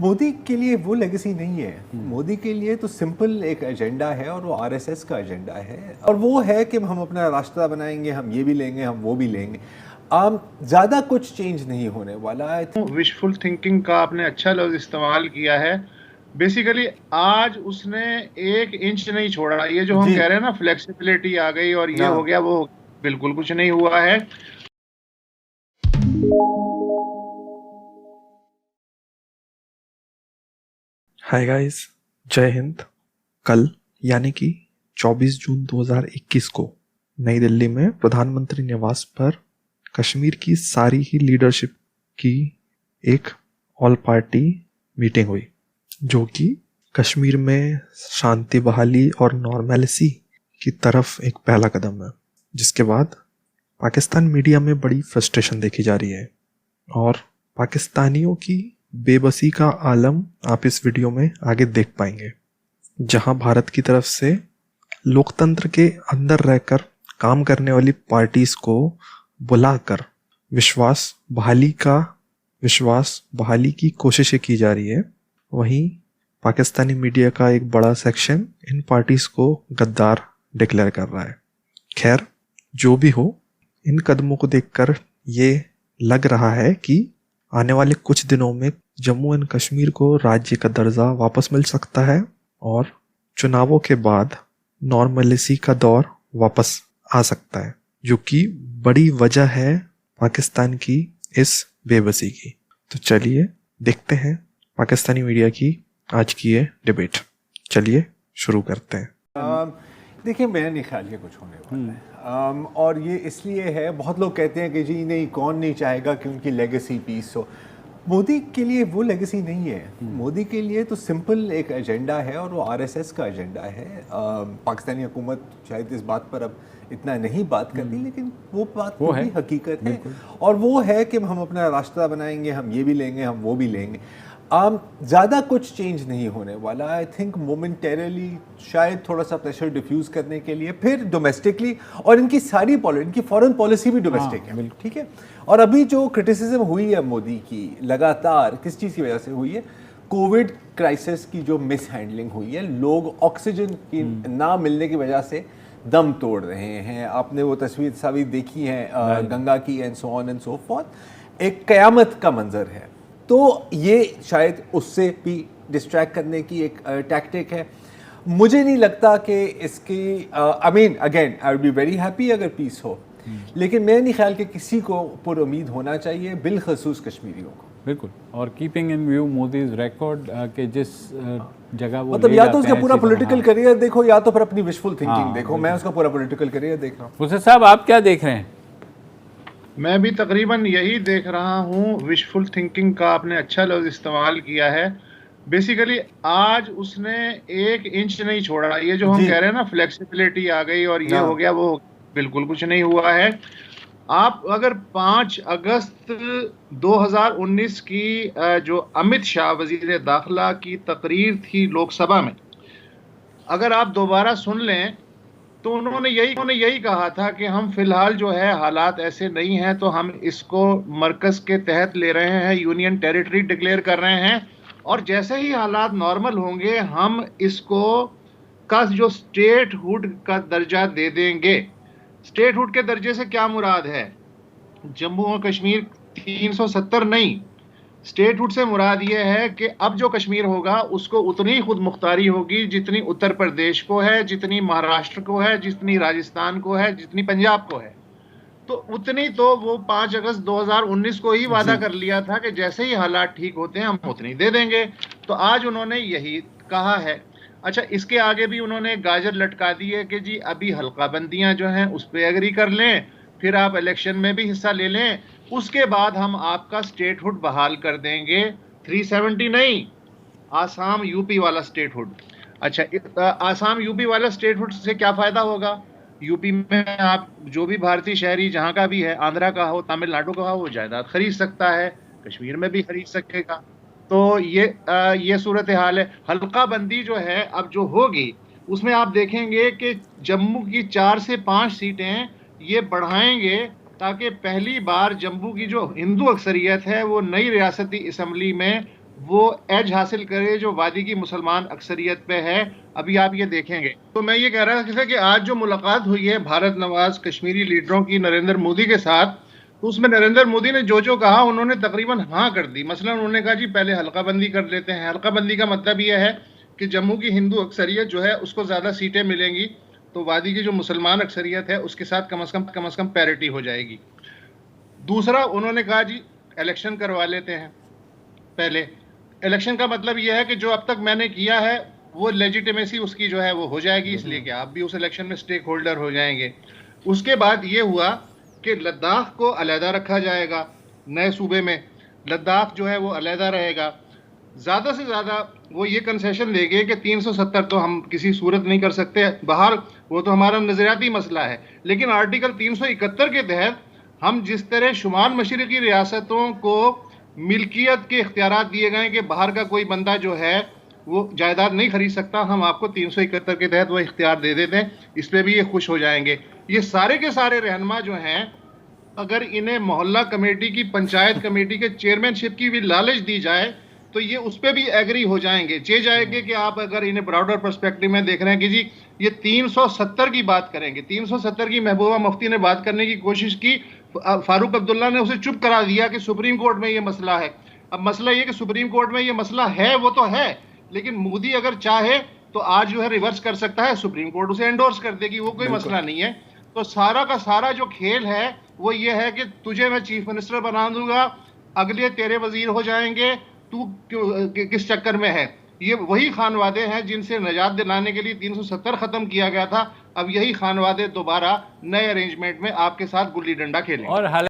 मोदी के लिए वो लेगेसी नहीं है। मोदी के लिए तो सिंपल एक एजेंडा है और वो आरएसएस का एजेंडा है, और वो है कि हम अपना रास्ता बनाएंगे, हम ये भी लेंगे, हम वो भी लेंगे। ज़्यादा कुछ चेंज नहीं होने वाला है। विशफुल थिंकिंग का आपने अच्छा लफ्ज इस्तेमाल किया है। बेसिकली आज उसने 1 इंच नहीं छोड़ा। ये जो हम जी कह रहे हैं ना, फ्लेक्सिबिलिटी आ गई और ये हो हाँ। गया, वो बिल्कुल कुछ नहीं हुआ है। हाय गाइस, जय हिंद। कल यानी कि 24 जून 2021 को नई दिल्ली में प्रधानमंत्री निवास पर कश्मीर की सारी ही लीडरशिप की एक ऑल पार्टी मीटिंग हुई, जो कि कश्मीर में शांति बहाली और नॉर्मैलिसी की तरफ एक पहला कदम है। जिसके बाद पाकिस्तान मीडिया में बड़ी फ्रस्ट्रेशन देखी जा रही है और पाकिस्तानियों की बेबसी का आलम आप इस वीडियो में आगे देख पाएंगे, जहां भारत की तरफ से लोकतंत्र के अंदर रहकर काम करने वाली पार्टीज को बुलाकर विश्वास बहाली की कोशिशें की जा रही है। वहीं पाकिस्तानी मीडिया का एक बड़ा सेक्शन इन पार्टीज को गद्दार डिक्लेयर कर रहा है। खैर, जो भी हो, इन कदमों को देखकर ये लग रहा है कि आने वाले कुछ दिनों में जम्मू एंड कश्मीर को राज्य का दर्जा वापस मिल सकता है और चुनावों के बाद नॉर्मलिसी का दौर वापस आ सकता है, जो कि बड़ी वजह है पाकिस्तान की इस बेबसी की। तो चलिए देखते हैं पाकिस्तानी मीडिया की आज की ये डिबेट। चलिए शुरू करते हैं। देखिए, मेरा नहीं ख्याल कि कुछ होने वाला है। और ये इसलिए है, बहुत लोग कहते हैं कि जी नहीं, कौन नहीं चाहेगा कि उनकी लेगेसी पीस हो। मोदी के लिए वो लेगेसी नहीं है। मोदी के लिए तो सिंपल एक एजेंडा है और वो आरएसएस का एजेंडा है। पाकिस्तानी हुकूमत शायद इस बात पर अब इतना नहीं बात करती, लेकिन वो बात वो भी हकीकत है, और वो है कि हम अपना रास्ता बनाएंगे, हम ये भी लेंगे, हम वो भी लेंगे। ज़्यादा कुछ चेंज नहीं होने वाला। आई थिंक मोमेंटेरली शायद थोड़ा सा प्रेशर डिफ्यूज़ करने के लिए, फिर डोमेस्टिकली, और इनकी सारी इनकी फॉरेन पॉलिसी भी डोमेस्टिक है, ठीक है। और अभी जो क्रिटिसिज्म हुई है मोदी की लगातार, किस चीज़ की वजह से हुई है? कोविड क्राइसिस की जो मिस हैंडलिंग हुई है, लोग ऑक्सीजन की ना मिलने की वजह से दम तोड़ रहे हैं। आपने वो तस्वीर देखी है गंगा की, and so on and so forth. एक कयामत का मंजर है। तो ये शायद उससे भी डिस्ट्रैक्ट करने की एक टैक्टिक है। मुझे नहीं लगता कि इसकी I mean again I would be very happy अगर पीस हो, लेकिन मैं नहीं ख्याल कि किसी को पुर उम्मीद होना चाहिए, बिलखसूस कश्मीरियों को। बिल्कुल। और keeping in view Modi's record के जिस जगह वो मतलब या तो उसका पूरा पॉलिटिकल करियर देखो, या तो फिर अपनी विशफुल थिंकिंग देखो। मैं उसका पूरा पॉलिटिकल करियर देख रहा हूँ। मुझसे साहब, आप क्या देख रहे हैं? मैं भी तकरीबन यही देख रहा हूँ। विशफुल थिंकिंग का आपने अच्छा लफ्ज इस्तेमाल किया है। बेसिकली आज उसने 1 इंच नहीं छोड़ा। ये जो हम कह रहे हैं ना, फ्लेक्सिबिलिटी आ गई और ये हो गया, वो बिल्कुल कुछ नहीं हुआ है। आप अगर 5 अगस्त 2019 की जो अमित शाह वजीर दाखिला की तकरीर थी लोकसभा में, अगर आप दोबारा सुन लें तो उन्होंने यही कहा था कि हम फिलहाल जो है हालात ऐसे नहीं हैं, तो हम इसको मरकज के तहत ले रहे हैं, यूनियन टेरिटरी डिक्लेयर कर रहे हैं, और जैसे ही हालात नॉर्मल होंगे हम इसको का जो स्टेटहुड का दर्जा दे देंगे। स्टेटहुड के दर्जे से क्या मुराद है? जम्मू और कश्मीर 370 नहीं, स्टेटहुड से मुराद ये है कि अब जो कश्मीर होगा उसको उतनी खुद मुख्तारी होगी जितनी उत्तर प्रदेश को है, जितनी महाराष्ट्र को है, जितनी राजस्थान को है, जितनी पंजाब को है। तो उतनी तो वो 5 अगस्त 2019 को ही वादा कर लिया था कि जैसे ही हालात ठीक होते हैं हम उतनी दे देंगे। तो आज उन्होंने यही कहा है। अच्छा, इसके आगे भी उन्होंने गाजर लटका दी है कि जी अभी हल्का बंदियां जो हैं उस पर एग्री कर लें, फिर आप इलेक्शन में भी हिस्सा ले लें, उसके बाद हम आपका स्टेटहुड बहाल कर देंगे। 370 नहीं, आसाम यूपी वाला स्टेटहुड। अच्छा, आसाम यूपी वाला स्टेटहुड से क्या फायदा होगा? यूपी में आप जो भी भारतीय शहरी जहां का भी है, आंध्रा का हो, तमिलनाडु का हो, वो जायदाद खरीद सकता है, कश्मीर में भी खरीद सकेगा। तो ये सूरत हाल है। हल्का बंदी जो है अब जो होगी उसमें आप देखेंगे कि जम्मू की 4 से 5 सीटें ये बढ़ाएंगे, ताकि पहली बार जम्मू की जो हिंदू अक्सरियत है वो नई रियासती असम्बली में वो एज हासिल करे जो वादी की मुसलमान अक्सरियत पे है। अभी आप ये देखेंगे। तो मैं ये कह रहा था कि आज जो मुलाकात हुई है भारत नवाज कश्मीरी लीडरों की नरेंद्र मोदी के साथ, तो उसमें नरेंद्र मोदी ने जो कहा उन्होंने तकरीबन हाँ कर दी। मसलन उन्होंने कहा जी पहले हल्का बंदी कर लेते हैं। हल्का बंदी का मतलब यह है कि जम्मू की हिंदू अक्सरियत जो है उसको ज़्यादा सीटें मिलेंगी, तो वादी की जो मुसलमान अक्सरियत है उसके साथ कम से कम पैरिटी हो जाएगी। दूसरा उन्होंने कहा जी इलेक्शन करवा लेते हैं। पहले इलेक्शन का मतलब यह है कि जो अब तक मैंने किया है वो लेजिटिमेसी उसकी जो है वो हो जाएगी, इसलिए कि आप भी उस इलेक्शन में स्टेक होल्डर हो जाएंगे। उसके बाद ये हुआ कि लद्दाख को अलहदा रखा जाएगा, नए सूबे में लद्दाख जो है वो अलहदा रहेगा। ज़्यादा से ज़्यादा वो ये कंसेशन देंगे कि 370 तो हम किसी सूरत नहीं कर सकते बाहर, वो तो हमारा नज़रियाती मसला है, लेकिन आर्टिकल 371 के तहत हम जिस तरह शुमाल मशरक़ी रियासतों को मिल्कियत के इख्तियारात दिए गए कि बाहर का कोई बंदा जो है वो जायदाद नहीं खरीद सकता, हम आपको 371 के तहत वो इख्तियार दे देते हैं। इस पर भी ये खुश हो जाएंगे। ये सारे के सारे रहनुमा जो हैं, अगर इन्हें मोहल्ला कमेटी की, पंचायत कमेटी के चेयरमैनशिप की भी लालच दी जाए तो ये उस पर भी एग्री हो जाएंगे। जाएंगे कि आप अगर इन्हें ब्रॉडर पर्सपेक्टिव में देख रहे हैं कि जी ये 370 की बात करेंगे। 370 की महबूबा मुफ्ती ने बात करने की कोशिश की, फारूक अब्दुल्ला ने उसे चुप करा दिया कि सुप्रीम कोर्ट में ये मसला है। अब मसला ये कि सुप्रीम कोर्ट में ये मसला है, वो तो है, लेकिन मोदी अगर चाहे तो आज जो है रिवर्स कर सकता है, सुप्रीम कोर्ट उसे एंडोर्स कर देगी, वो कोई मसला नहीं है। तो सारा का सारा जो खेल है वो ये है कि तुझे मैं चीफ मिनिस्टर बना दूंगा, अगले तेरे वजीर हो जाएंगे, तू किस चक्कर में है। ये वही खानवादे हैं जिनसे निजात दिलाने के लिए 370 खत्म किया गया था। अब यही खानवादे दोबारा नए अरेंजमेंट में आपके साथ गुल्ली डंडा खेलेंगे। और